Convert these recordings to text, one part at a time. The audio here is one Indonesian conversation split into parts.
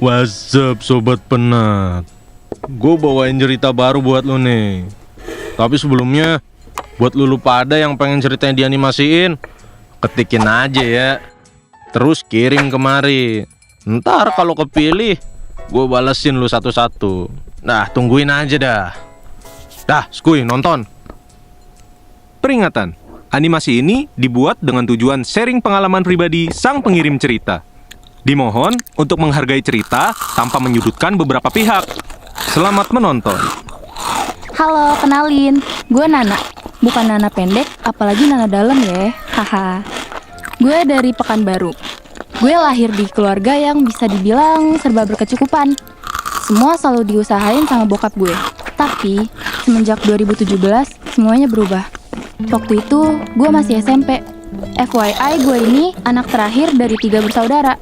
What's up sobat penat? Gue bawain cerita baru buat lu nih. Tapi sebelumnya, buat lu pada yang pengen ceritanya dianimasiin, ketikin aja ya. Terus kirim kemari. Ntar kalau kepilih, gue balesin lu satu-satu. Nah, tungguin aja dah. Dah, skuy nonton. Peringatan, animasi ini dibuat dengan tujuan sharing pengalaman pribadi sang pengirim cerita. Dimohon untuk menghargai cerita tanpa menyudutkan beberapa pihak. Selamat menonton. Halo, kenalin. Gue Nana. Bukan Nana pendek, apalagi Nana dalam ya. Haha. Gue dari Pekanbaru. Gue lahir di keluarga yang bisa dibilang serba berkecukupan. Semua selalu diusahain sama bokap gue. Tapi, semenjak 2017, semuanya berubah. Waktu itu, gue masih SMP. FYI, gue ini anak terakhir dari 3 bersaudara.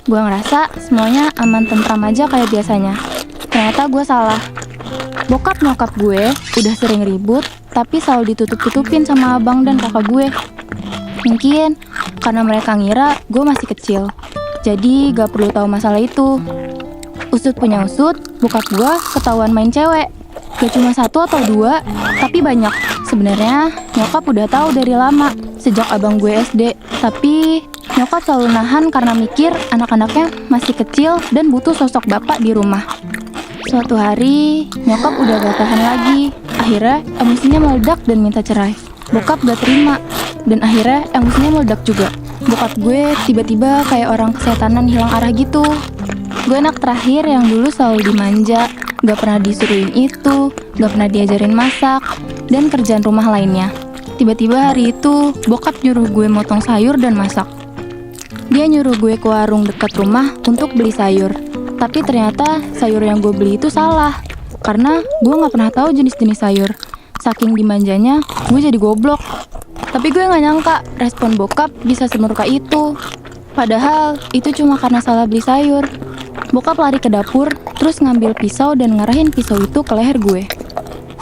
Gue ngerasa semuanya aman tentram aja kayak biasanya. Ternyata gue salah. Bokap nyokap gue udah sering ribut, tapi selalu ditutup-tutupin sama abang dan kakak gue. Mungkin karena mereka ngira gue masih kecil, jadi gak perlu tahu masalah itu. Usut punya usut, bokap gue ketahuan main cewek. Gak cuma 1 atau 2, tapi banyak. Sebenarnya nyokap udah tahu dari lama, sejak abang gue SD. Tapi nyokap selalu nahan karena mikir anak-anaknya masih kecil dan butuh sosok bapak di rumah. Suatu hari, nyokap udah gak tahan lagi. Akhirnya emosinya meledak dan minta cerai. Bokap gak terima, dan akhirnya emosinya meledak juga. Bokap gue tiba-tiba kayak orang kesetanan hilang arah gitu. Gue anak terakhir yang dulu selalu dimanja, gak pernah disuruhin itu, gak pernah diajarin masak, dan kerjaan rumah lainnya. Tiba-tiba hari itu, bokap nyuruh gue motong sayur dan masak. Dia nyuruh gue ke warung dekat rumah untuk beli sayur. Tapi ternyata sayur yang gue beli itu salah, karena gue gak pernah tahu jenis-jenis sayur. Saking dimanjanya, gue jadi goblok. Tapi gue gak nyangka respon bokap bisa semurka itu. Padahal itu cuma karena salah beli sayur. Bokap lari ke dapur, terus ngambil pisau dan ngarahin pisau itu ke leher gue.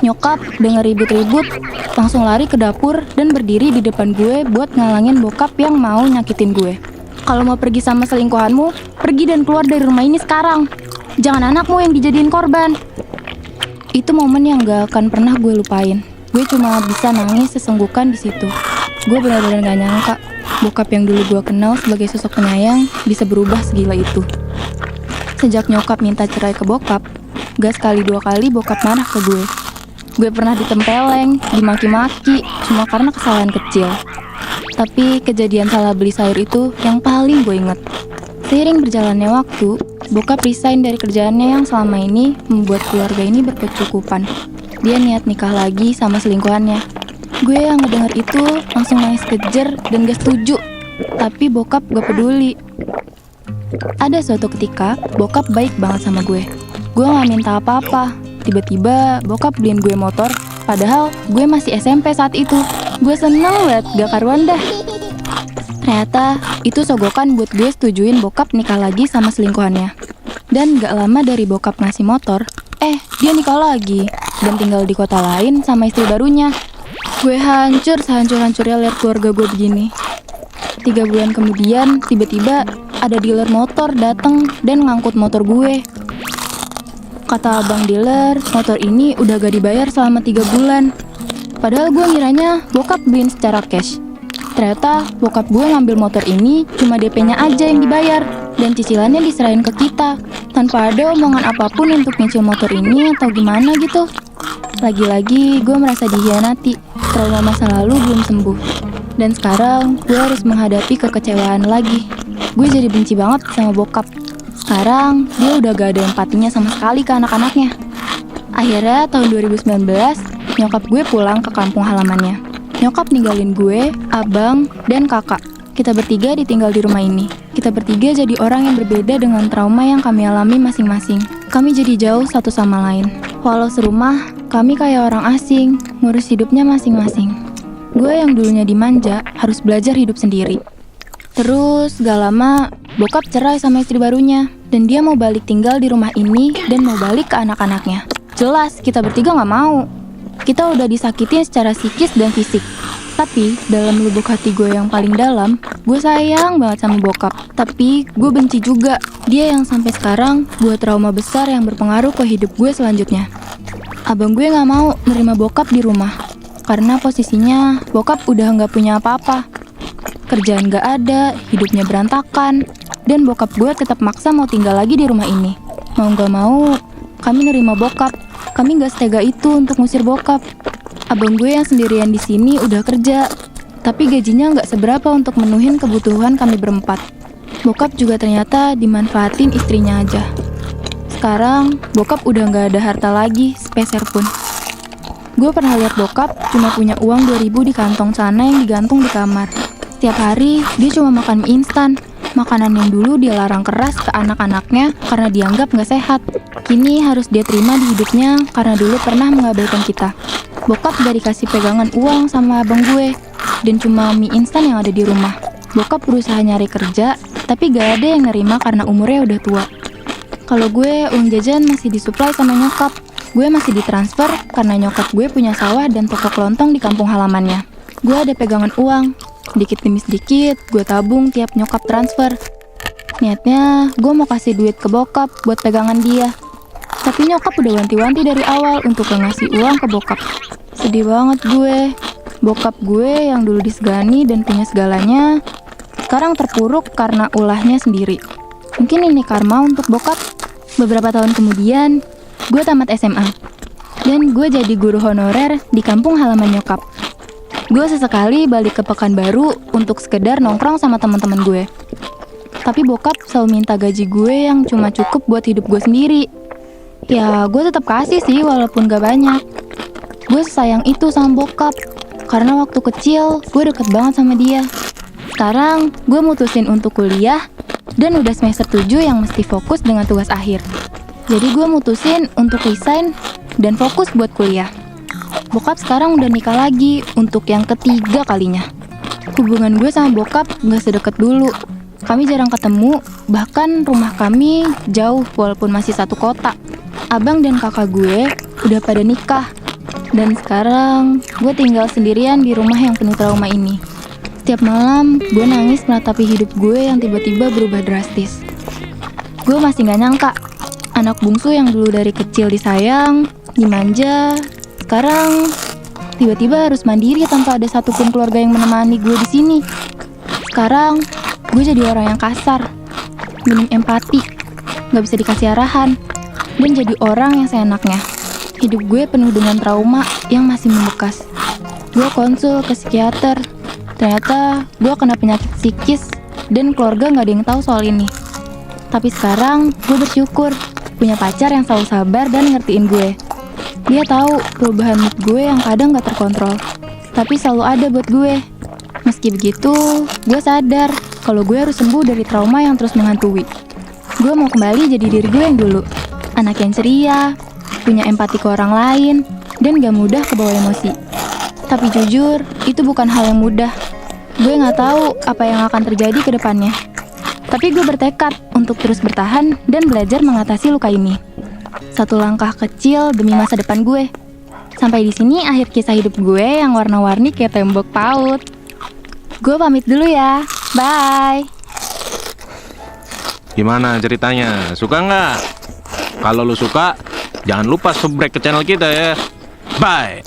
Nyokap denger ribut-ribut, langsung lari ke dapur dan berdiri di depan gue buat ngalangin bokap yang mau nyakitin gue. Kalau mau pergi sama selingkuhanmu, pergi dan keluar dari rumah ini sekarang. Jangan anakmu yang dijadiin korban. Itu momen yang gak akan pernah gue lupain. Gue cuma bisa nangis sesenggukan di situ. Gue benar-benar gak nyangka bokap yang dulu gue kenal sebagai sosok penyayang bisa berubah segila itu. Sejak nyokap minta cerai ke bokap, gak sekali 2 kali bokap marah ke gue. Gue pernah ditempeleng, dimaki-maki, cuma karena kesalahan kecil. Tapi kejadian salah beli sayur itu yang paling gue inget. Seiring berjalannya waktu, bokap resign dari kerjaannya yang selama ini membuat keluarga ini berkecukupan. Dia niat nikah lagi sama selingkuhannya. Gue yang ngedenger itu langsung nangis kejer dan gak setuju. Tapi bokap gak peduli. Ada suatu ketika, bokap baik banget sama gue. Gue gak minta apa-apa. Tiba-tiba bokap beliin gue motor, padahal gue masih SMP saat itu. Gue seneng banget, gak karuan dah. Ternyata itu sogokan buat gue setujuin bokap nikah lagi sama selingkuhannya. Dan gak lama dari bokap ngasih motor, dia nikah lagi dan tinggal di kota lain sama istri barunya. Gue hancur sehancur-hancurnya lihat keluarga gue begini. 3 bulan kemudian, tiba-tiba ada dealer motor datang dan ngangkut motor gue. Kata abang dealer, motor ini udah gak dibayar selama 3 bulan. Padahal gue ngiranya bokap beliin secara cash. Ternyata bokap gue ngambil motor ini cuma DP-nya aja yang dibayar, dan cicilannya diserahin ke kita, tanpa ada omongan apapun untuk nyicil motor ini atau gimana gitu. Lagi-lagi gue merasa dihianati, trauma masa lalu belum sembuh. Dan sekarang gue harus menghadapi kekecewaan lagi. Gue jadi benci banget sama bokap. Sekarang dia udah gak ada empatinya sama sekali ke anak-anaknya. Akhirnya tahun 2019, nyokap gue pulang ke kampung halamannya. Nyokap ninggalin gue, abang, dan kakak. Kita bertiga ditinggal di rumah ini. Kita bertiga jadi orang yang berbeda dengan trauma yang kami alami masing-masing. Kami jadi jauh satu sama lain. Walau serumah, kami kayak orang asing, ngurus hidupnya masing-masing. Gue yang dulunya dimanja, harus belajar hidup sendiri. Terus gak lama, bokap cerai sama istri barunya. Dan dia mau balik tinggal di rumah ini dan mau balik ke anak-anaknya. Jelas, kita bertiga gak mau. Kita udah disakitin secara psikis dan fisik. Tapi dalam lubuk hati gue yang paling dalam, gue sayang banget sama bokap. Tapi gue benci juga. Dia yang sampai sekarang buat trauma besar yang berpengaruh ke hidup gue selanjutnya. Abang gue gak mau nerima bokap di rumah. Karena posisinya bokap udah gak punya apa-apa. Kerjaan gak ada, hidupnya berantakan. Dan bokap gue tetap maksa mau tinggal lagi di rumah ini. Mau gak mau, kami nerima bokap. Kami gak setega itu untuk ngusir bokap. Abang gue yang sendirian di sini udah kerja, tapi gajinya nggak seberapa untuk menuhin kebutuhan kami berempat. Bokap juga ternyata dimanfaatin istrinya aja. Sekarang, bokap udah nggak ada harta lagi, sepeser pun. Gue pernah lihat bokap cuma punya uang 2.000 di kantong celana yang digantung di kamar. Setiap hari, dia cuma makan mie instan, makanan yang dulu dia larang keras ke anak-anaknya karena dianggap nggak sehat. Kini harus dia terima di hidupnya karena dulu pernah mengabaikan kita. Bokap gak dikasih pegangan uang sama abang gue, dan cuma mie instan yang ada di rumah. Bokap berusaha nyari kerja, tapi gak ada yang nerima karena umurnya udah tua. Kalau gue, uang jajan masih disuplai sama nyokap. Gue masih ditransfer karena nyokap gue punya sawah dan toko kelontong di kampung halamannya. Gue ada pegangan uang, sedikit demi sedikit gue tabung tiap nyokap transfer. Niatnya, gue mau kasih duit ke bokap buat pegangan dia. Tapi nyokap udah wanti-wanti dari awal untuk ngasih uang ke bokap. Sedih banget gue. Bokap gue yang dulu disegani dan punya segalanya, sekarang terpuruk karena ulahnya sendiri. Mungkin ini karma untuk bokap. Beberapa tahun kemudian, gue tamat SMA. Dan gue jadi guru honorer di kampung halaman nyokap. Gue sesekali balik ke Pekanbaru untuk sekedar nongkrong sama teman-teman gue. Tapi bokap selalu minta gaji gue yang cuma cukup buat hidup gue sendiri. Ya, gue tetap kasih sih walaupun gak banyak. Gue sayang itu sama bokap, karena waktu kecil gue deket banget sama dia. Sekarang gue mutusin untuk kuliah, dan udah semester 7 yang mesti fokus dengan tugas akhir. Jadi gue mutusin untuk resign dan fokus buat kuliah. Bokap sekarang udah nikah lagi untuk yang ketiga kalinya. Hubungan gue sama bokap gak sedekat dulu. Kami jarang ketemu, bahkan rumah kami jauh walaupun masih satu kota. Abang dan kakak gue udah pada nikah. Dan sekarang gue tinggal sendirian di rumah yang penuh trauma ini. Setiap malam gue nangis meratapi hidup gue yang tiba-tiba berubah drastis. Gue masih gak nyangka, anak bungsu yang dulu dari kecil disayang, dimanja, sekarang tiba-tiba harus mandiri tanpa ada satupun keluarga yang menemani gue di sini. Sekarang gue jadi orang yang kasar, minim empati, gak bisa dikasih arahan, dan jadi orang yang seenaknya. Hidup gue penuh dengan trauma yang masih membekas. Gue konsul ke psikiater. Ternyata gue kena penyakit psikis dan keluarga gak ada yang tahu soal ini. Tapi sekarang gue bersyukur punya pacar yang selalu sabar dan ngertiin gue. Dia tahu perubahan mood gue yang kadang gak terkontrol, tapi selalu ada buat gue. Meski begitu, gue sadar kalau gue harus sembuh dari trauma yang terus menghantui. Gue mau kembali jadi diri gue yang dulu. Anak yang ceria, punya empati ke orang lain, dan gak mudah kebawa emosi. Tapi jujur, itu bukan hal yang mudah. Gue gak tahu apa yang akan terjadi ke depannya. Tapi gue bertekad untuk terus bertahan dan belajar mengatasi luka ini. Satu langkah kecil demi masa depan gue. Sampai di sini akhir kisah hidup gue yang warna-warni kayak tembok PAUD. Gue pamit dulu ya. Bye. Gimana ceritanya? Suka nggak? Kalau lu suka, jangan lupa subscribe ke channel kita ya. Bye.